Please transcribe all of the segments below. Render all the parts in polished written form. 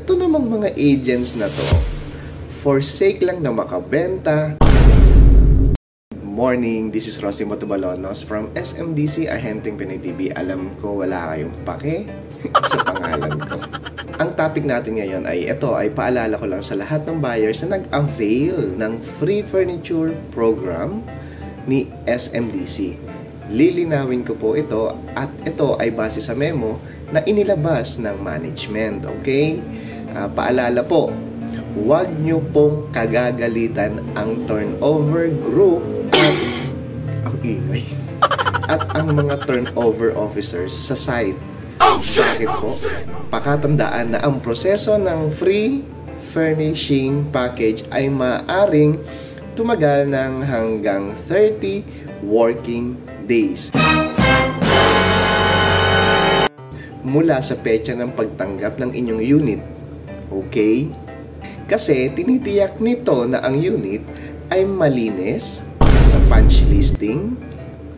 Ito namang mga agents na to, for sake lang na makabenta. Morning, this is Rosie Motobalonos from SMDC Ahenteng Pinoy TV. Alam ko wala kayong pake sa pangalan ko. Ang topic natin ngayon ay ito, ay paalala ko lang sa lahat ng buyers na nag-avail ng free furniture program ni SMDC. Lilinawin ko po ito at ito ay base sa memo na inilabas ng management, okay? Paalala po, huwag nyo pong kagagalitan ang turnover group at ang ingay at ang mga turnover officers sa site. Bakit po? Pakatandaan na ang proseso ng free furnishing package ay maaring tumagal ng hanggang 30 working days mula sa petsa ng pagtanggap ng inyong unit. Okay? Kasi tinitiyak nito na ang unit ay malinis sa punch listing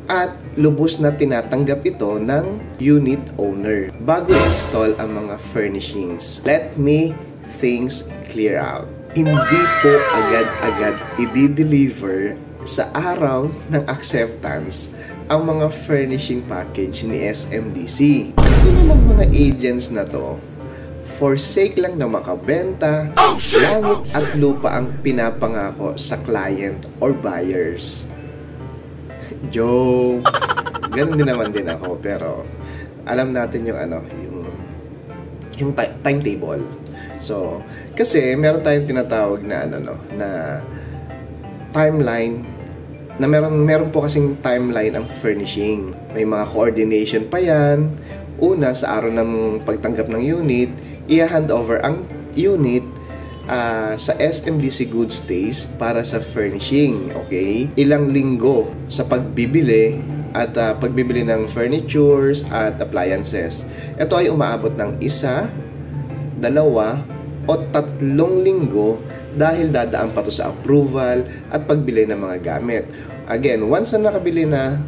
at lubos na tinatanggap ito ng unit owner bago install ang mga furnishings. Let me things clear out. Hindi po agad-agad i-deliver sa araw ng acceptance ang mga furnishing package ni SMDC. Ito namang mga agents na to, for sake lang na makabenta, langit at lupa ang pinapangako sa client or buyers. Joke! Ganun din naman din ako, pero alam natin yung yung timetable. So, kasi meron tayong tinatawag na na timeline, na meron po kasing timeline ang furnishing. May mga coordination pa yan. Una, sa araw ng pagtanggap ng unit, i-hand over ang unit sa SMDC Goods Days para sa furnishing, okay? Ilang linggo sa pagbibili at pagbibili ng furnitures at appliances. Ito ay umaabot ng 1, 2, o 3 linggo dahil dadaan pa to sa approval at pagbili ng mga gamit. Again, once na nakabili na,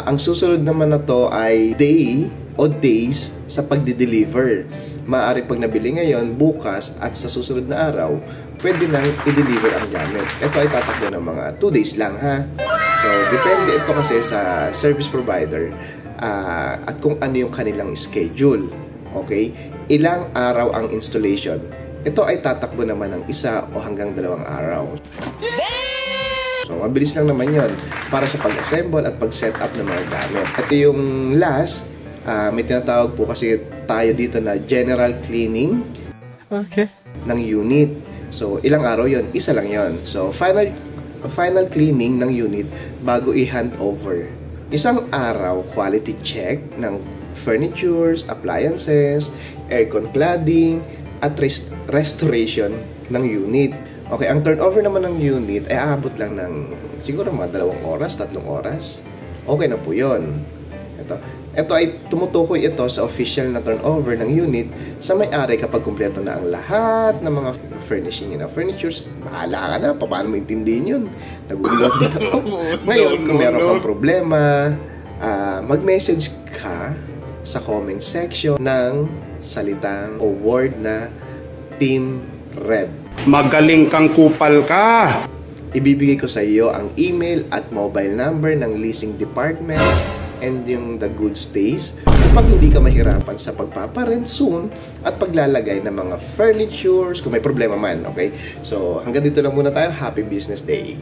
ang susunod naman na to ay day o days sa pagdi-deliver. Maaari pag nabili ngayon, bukas at sa susunod na araw, pwede nang i-deliver ang gamit. Ito ay tatakbo ng mga 2 days lang, ha? So, depende ito kasi sa service provider at kung ano yung kanilang schedule. Okay? Ilang araw ang installation. Ito ay tatakbo naman ng 1 o hanggang 2 araw. So, mabilis lang naman yon para sa pag-assemble at pag-set up ng mga gamit. Ito yung last, may tinatawag po kasi tayo dito na general cleaning ng unit. So, ilang araw yon? 1 lang yon. So, final cleaning ng unit bago i-hand over. 1 araw quality check ng furnitures, appliances, aircon cladding, at restoration ng unit. Okay, ang turnover naman ng unit ay aabot lang ng siguro mga 2 oras, 3 oras. Okay na po yun. Ito ay tumutukoy ito sa official na turnover ng unit sa may-ari kapag kumpleto na ang lahat ng mga furnishing na furnitures. Bahala ka na, paano mo intindihin yun? Nagulat din ako. Ngayon, kung meron kang problema, mag-message ka sa comment section ng salitang o word na Team Reb. Magaling kang kupal ka! Ibibigay ko sa iyo ang email at mobile number ng leasing department and yung the goods days upang hindi ka mahirapan sa pagpaparent soon at paglalagay ng mga furnitures kung may problema man, okay? So, hanggang dito lang muna tayo. Happy business day!